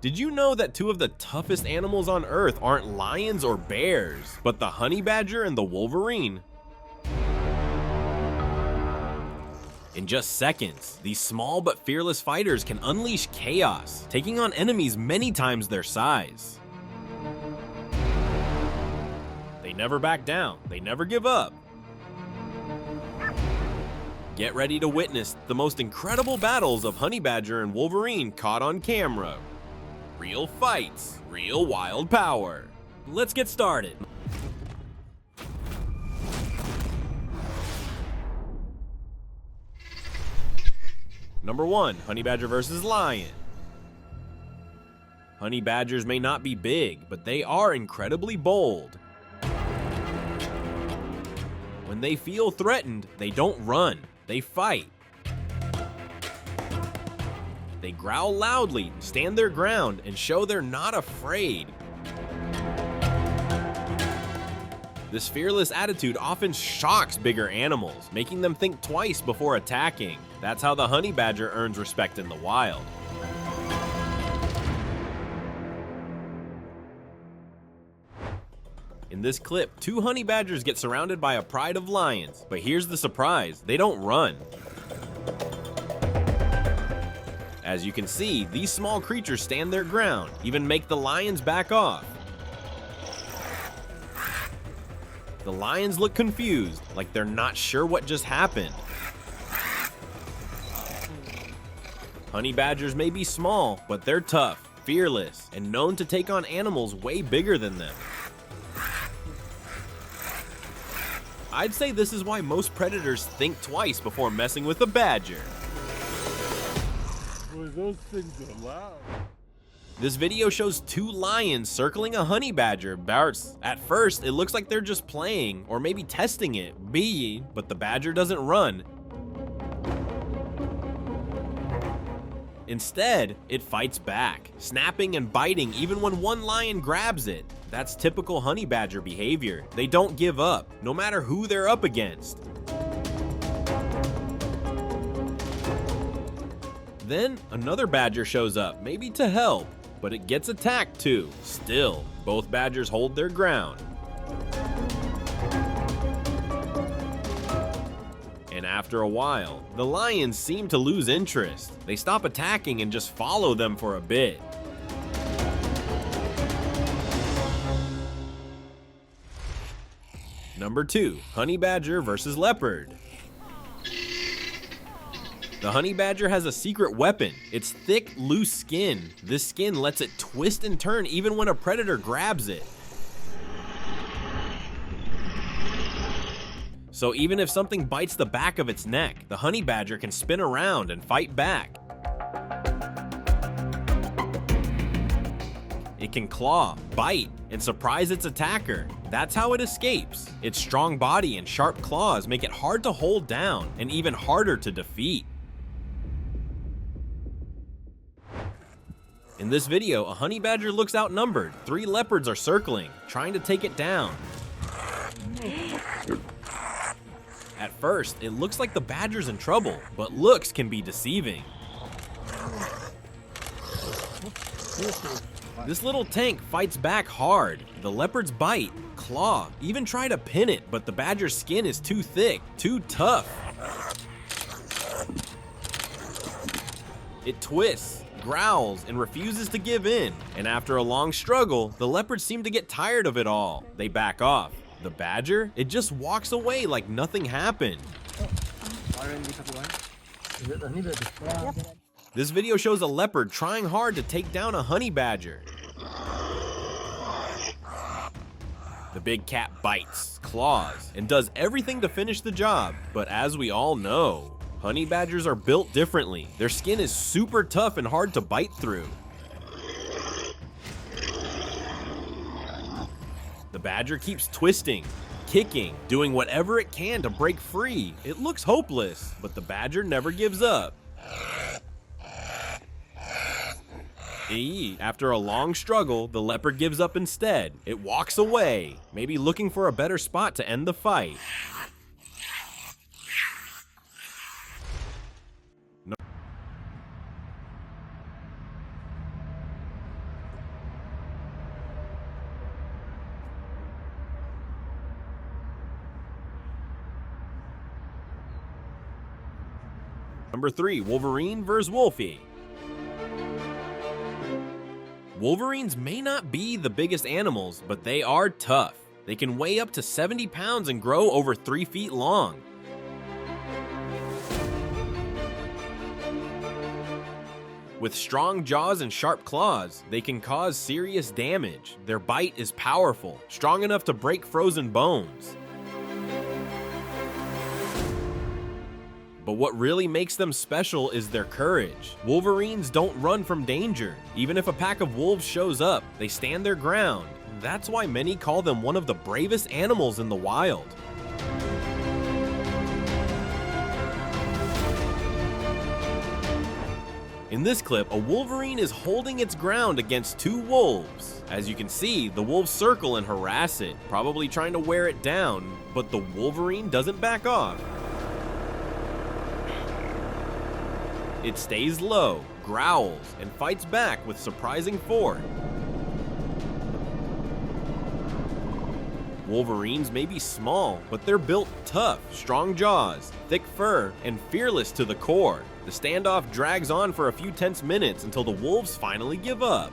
Did you know that two of the toughest animals on Earth aren't lions or bears, but the honey badger and the Wolverine? In just seconds, these small but fearless fighters can unleash chaos, taking on enemies many times their size. They never back down, they never give up. Get ready to witness the most incredible battles of honey badger and Wolverine caught on camera. Real fights, real wild power. Let's get started. Number 1, honey badger versus lion. Honey badgers may not be big, but they are incredibly bold. When they feel threatened, they don't run, they fight. They growl loudly, stand their ground, and show they're not afraid. This fearless attitude often shocks bigger animals, making them think twice before attacking. That's how the honey badger earns respect in the wild. In this clip, 2 honey badgers get surrounded by a pride of lions, but here's the surprise, they don't run. As you can see, these small creatures stand their ground, even make the lions back off. The lions look confused, like they're not sure what just happened. Honey badgers may be small, but they're tough, fearless, and known to take on animals way bigger than them. I'd say this is why most predators think twice before messing with a badger. Those things are loud. This video shows 2 lions circling a honey badger. At first, it looks like they're just playing or maybe testing it, but the badger doesn't run. Instead, it fights back, snapping and biting even when one lion grabs it. That's typical honey badger behavior. They don't give up, no matter who they're up against. Then, another badger shows up, maybe to help, but it gets attacked too. Still, both badgers hold their ground. And after a while, the lions seem to lose interest. They stop attacking and just follow them for a bit. Number 2, honey badger versus leopard. The honey badger has a secret weapon. It's thick, loose skin. This skin lets it twist and turn even when a predator grabs it. So even if something bites the back of its neck, the honey badger can spin around and fight back. It can claw, bite, and surprise its attacker. That's how it escapes. Its strong body and sharp claws make it hard to hold down and even harder to defeat. In this video, a honey badger looks outnumbered. 3 leopards are circling, trying to take it down. At first, it looks like the badger's in trouble, but looks can be deceiving. This little tank fights back hard. The leopards bite, claw, even try to pin it, but the badger's skin is too thick, too tough. It twists, growls, and refuses to give in. And after a long struggle, the leopards seem to get tired of it all. They back off. The badger, it just walks away like nothing happened. This video shows a leopard trying hard to take down a honey badger. The big cat bites, claws, and does everything to finish the job. But as we all know, honey badgers are built differently. Their skin is super tough and hard to bite through. The badger keeps twisting, kicking, doing whatever it can to break free. It looks hopeless, but the badger never gives up. After a long struggle, the leopard gives up instead. It walks away, maybe looking for a better spot to end the fight. Number 3, Wolverine vs. Wolfie. Wolverines may not be the biggest animals, but they are tough. They can weigh up to 70 pounds and grow over 3 feet long. With strong jaws and sharp claws, they can cause serious damage. Their bite is powerful, strong enough to break frozen bones. But what really makes them special is their courage. Wolverines don't run from danger. Even if a pack of wolves shows up, they stand their ground. That's why many call them one of the bravest animals in the wild. In this clip, a wolverine is holding its ground against 2 wolves. As you can see, the wolves circle and harass it, probably trying to wear it down, but the wolverine doesn't back off. It stays low, growls, and fights back with surprising force. Wolverines may be small, but they're built tough, strong jaws, thick fur, and fearless to the core. The standoff drags on for a few tense minutes until the wolves finally give up.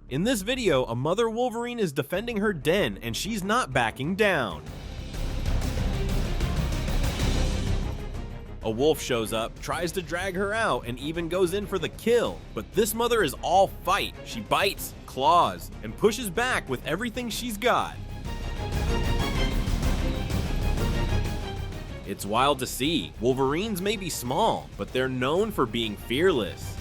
In this video, a mother wolverine is defending her den and she's not backing down. A wolf shows up, tries to drag her out, and even goes in for the kill. But this mother is all fight. She bites, claws, and pushes back with everything she's got. It's wild to see. Wolverines may be small, but they're known for being fearless.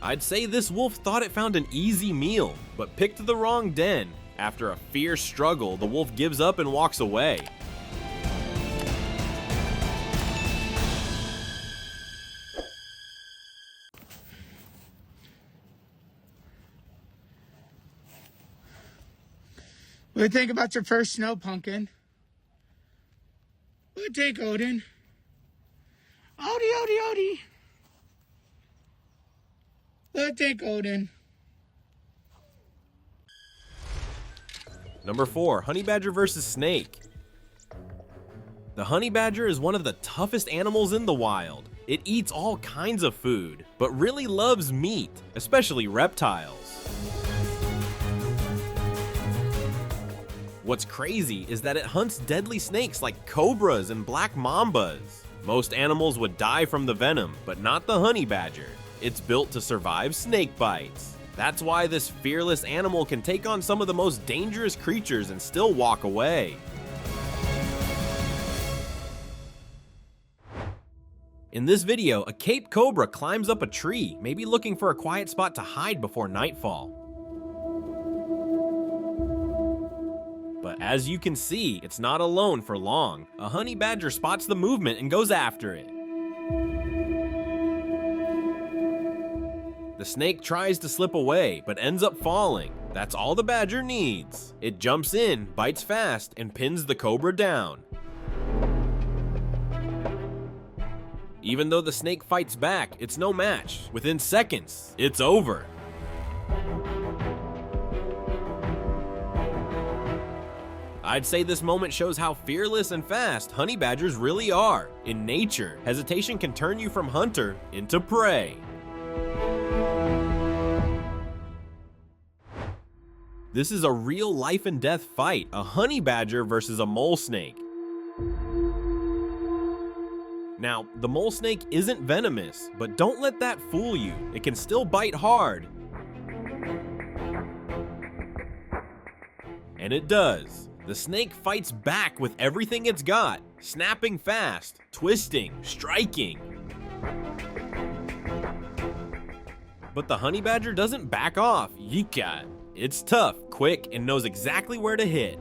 I'd say this wolf thought it found an easy meal, but picked the wrong den. After a fierce struggle, the wolf gives up and walks away. What do you think about your first snow, Pumpkin? What do you think, Odin? Odie, Odie, Odie. What do you think, Odin? Number 4, honey badger versus snake. The honey badger is one of the toughest animals in the wild. It eats all kinds of food, but really loves meat, especially reptiles. What's crazy is that it hunts deadly snakes like cobras and black mambas. Most animals would die from the venom, but not the honey badger. It's built to survive snake bites. That's why this fearless animal can take on some of the most dangerous creatures and still walk away. In this video, a Cape cobra climbs up a tree, maybe looking for a quiet spot to hide before nightfall. But as you can see, it's not alone for long. A honey badger spots the movement and goes after it. The snake tries to slip away, but ends up falling. That's all the badger needs. It jumps in, bites fast, and pins the cobra down. Even though the snake fights back, it's no match. Within seconds, it's over. I'd say this moment shows how fearless and fast honey badgers really are. In nature, hesitation can turn you from hunter into prey. This is a real life and death fight, a honey badger versus a mole snake. Now, the mole snake isn't venomous, but don't let that fool you. It can still bite hard. And it does. The snake fights back with everything it's got, snapping fast, twisting, striking. But the honey badger doesn't back off. Yika. It's tough, quick, and knows exactly where to hit.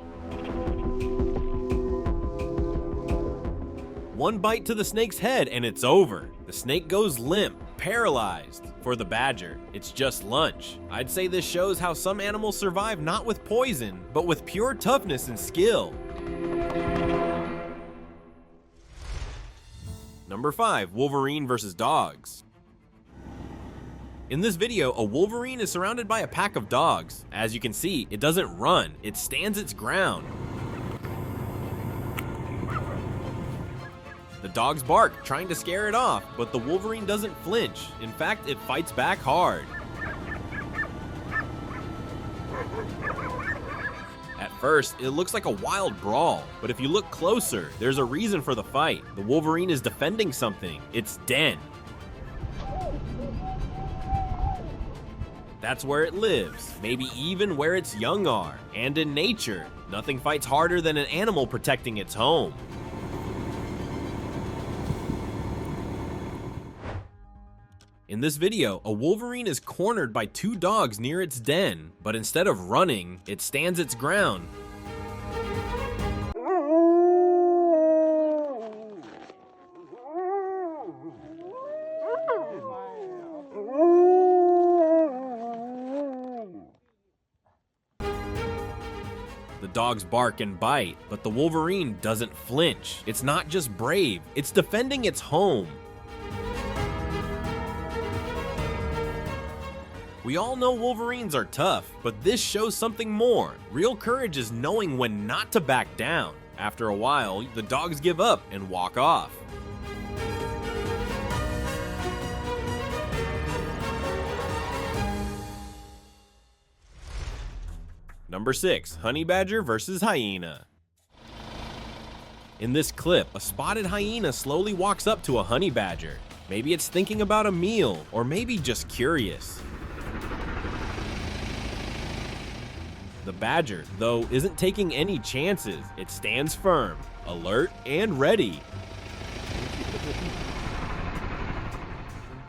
One bite to the snake's head and it's over. The snake goes limp, paralyzed. For the badger, it's just lunch. I'd say this shows how some animals survive not with poison, but with pure toughness and skill. Number 5, Wolverine versus dogs. In this video, a Wolverine is surrounded by a pack of dogs. As you can see, it doesn't run, it stands its ground. The dogs bark, trying to scare it off, but the Wolverine doesn't flinch. In fact, it fights back hard. At first, it looks like a wild brawl, but if you look closer, there's a reason for the fight. The Wolverine is defending something, its den. That's where it lives, maybe even where its young are. And in nature, nothing fights harder than an animal protecting its home. In this video, a Wolverine is cornered by two dogs near its den, but instead of running, it stands its ground. The dogs bark and bite, but the Wolverine doesn't flinch. It's not just brave, it's defending its home. We all know Wolverines are tough, but this shows something more. Real courage is knowing when not to back down. After a while, the dogs give up and walk off. Number 6, honey badger versus hyena. In this clip, a spotted hyena slowly walks up to a honey badger. Maybe it's thinking about a meal, or maybe just curious. The badger, though, isn't taking any chances. It stands firm, alert, and ready.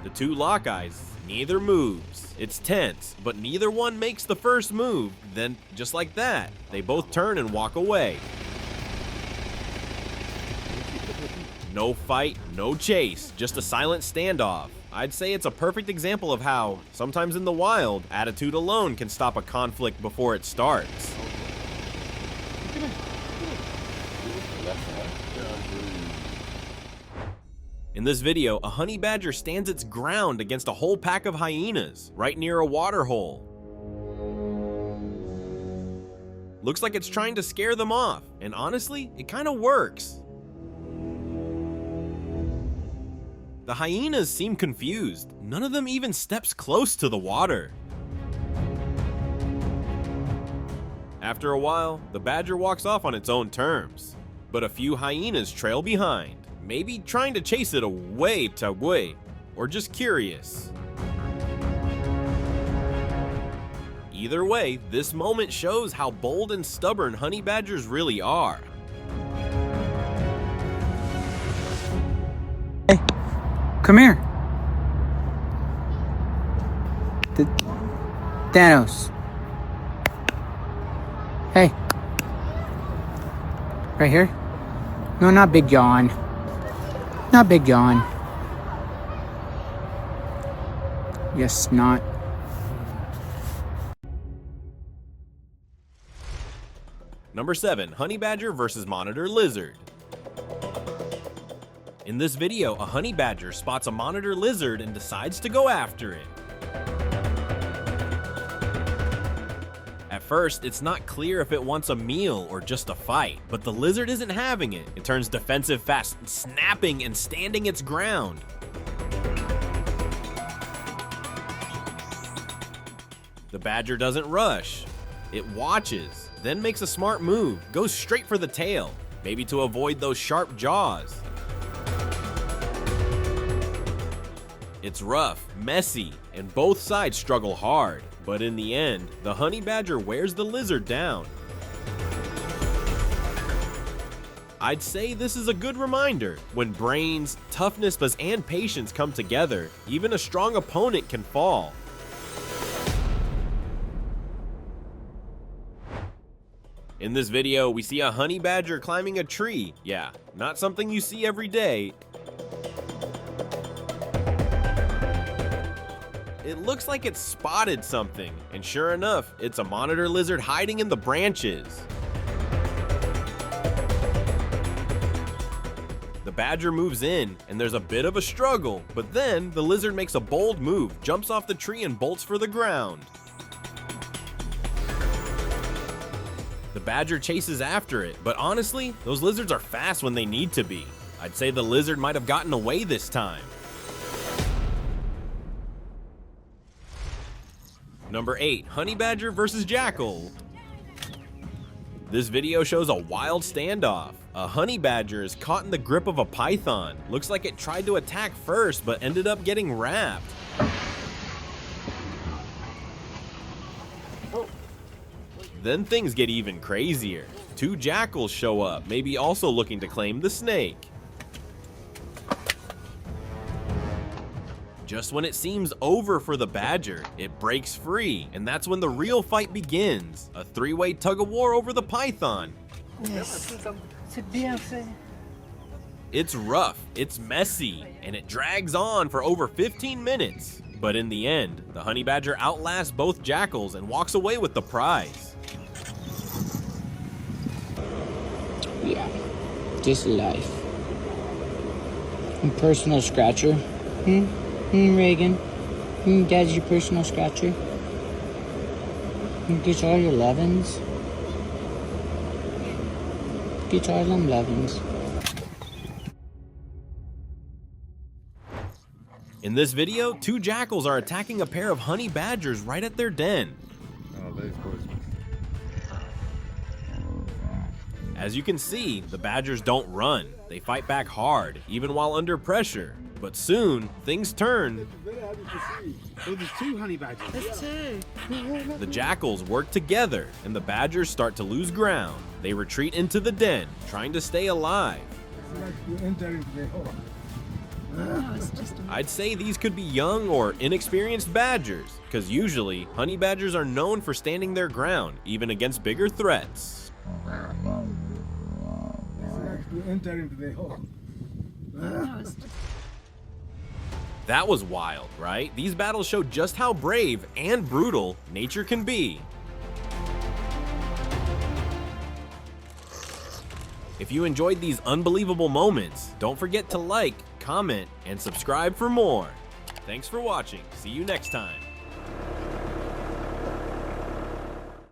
The two lock eyes, neither moves. It's tense, but neither one makes the first move. Then, just like that, they both turn and walk away. No fight, no chase, just a silent standoff. I'd say it's a perfect example of how, sometimes in the wild, attitude alone can stop a conflict before it starts. In this video, a honey badger stands its ground against a whole pack of hyenas, right near a water hole. Looks like it's trying to scare them off, and honestly, it kind of works. The hyenas seem confused. None of them even steps close to the water. After a while, the badger walks off on its own terms, but a few hyenas trail behind, maybe trying to chase it away, or just curious. Either way, this moment shows how bold and stubborn honey badgers really are. Hey, come here. Thanos. Hey. Right here? No, not Big John. Not Big John. Yes, not. Number 7, honey badger versus monitor lizard. In this video, a honey badger spots a monitor lizard and decides to go after it. At first, it's not clear if it wants a meal or just a fight, but the lizard isn't having it. It turns defensive fast, snapping and standing its ground. The badger doesn't rush. It watches, then makes a smart move, goes straight for the tail, maybe to avoid those sharp jaws. It's rough, messy, and both sides struggle hard, but in the end, the honey badger wears the lizard down. I'd say this is a good reminder. When brains, toughness, and patience come together, even a strong opponent can fall. In this video, we see a honey badger climbing a tree. Yeah, not something you see every day. It looks like it spotted something, and sure enough, it's a monitor lizard hiding in the branches. The badger moves in, and there's a bit of a struggle, but then the lizard makes a bold move, jumps off the tree, and bolts for the ground. The badger chases after it, but honestly, those lizards are fast when they need to be. I'd say the lizard might have gotten away this time. Number 8, honey badger versus jackal. This video shows a wild standoff. A honey badger is caught in the grip of a python. Looks like it tried to attack first, but ended up getting wrapped. Then things get even crazier. 2 jackals show up, maybe also looking to claim the snake. Just when it seems over for the badger, it breaks free, and that's when the real fight begins. A 3-way tug-of-war over the python. It's rough, it's messy, and it drags on for over 15 minutes. But in the end, the honey badger outlasts both jackals and walks away with the prize. Yeah, this life. Personal scratcher. Reagan. Dad's your personal scratcher. Gets all your lovin's. Gets all them lovin's. In this video, 2 jackals are attacking a pair of honey badgers right at their den. As you can see, the badgers don't run. They fight back hard, even while under pressure. But soon, things turn. Oh, there's 2 honey badgers. There's 2. The jackals work together, and the badgers start to lose ground. They retreat into the den, trying to stay alive. I'd say these could be young or inexperienced badgers, because usually, honey badgers are known for standing their ground, even against bigger threats. That was wild, right? These battles show just how brave and brutal nature can be. If you enjoyed these unbelievable moments, don't forget to like, comment, and subscribe for more. Thanks for watching. See you next time.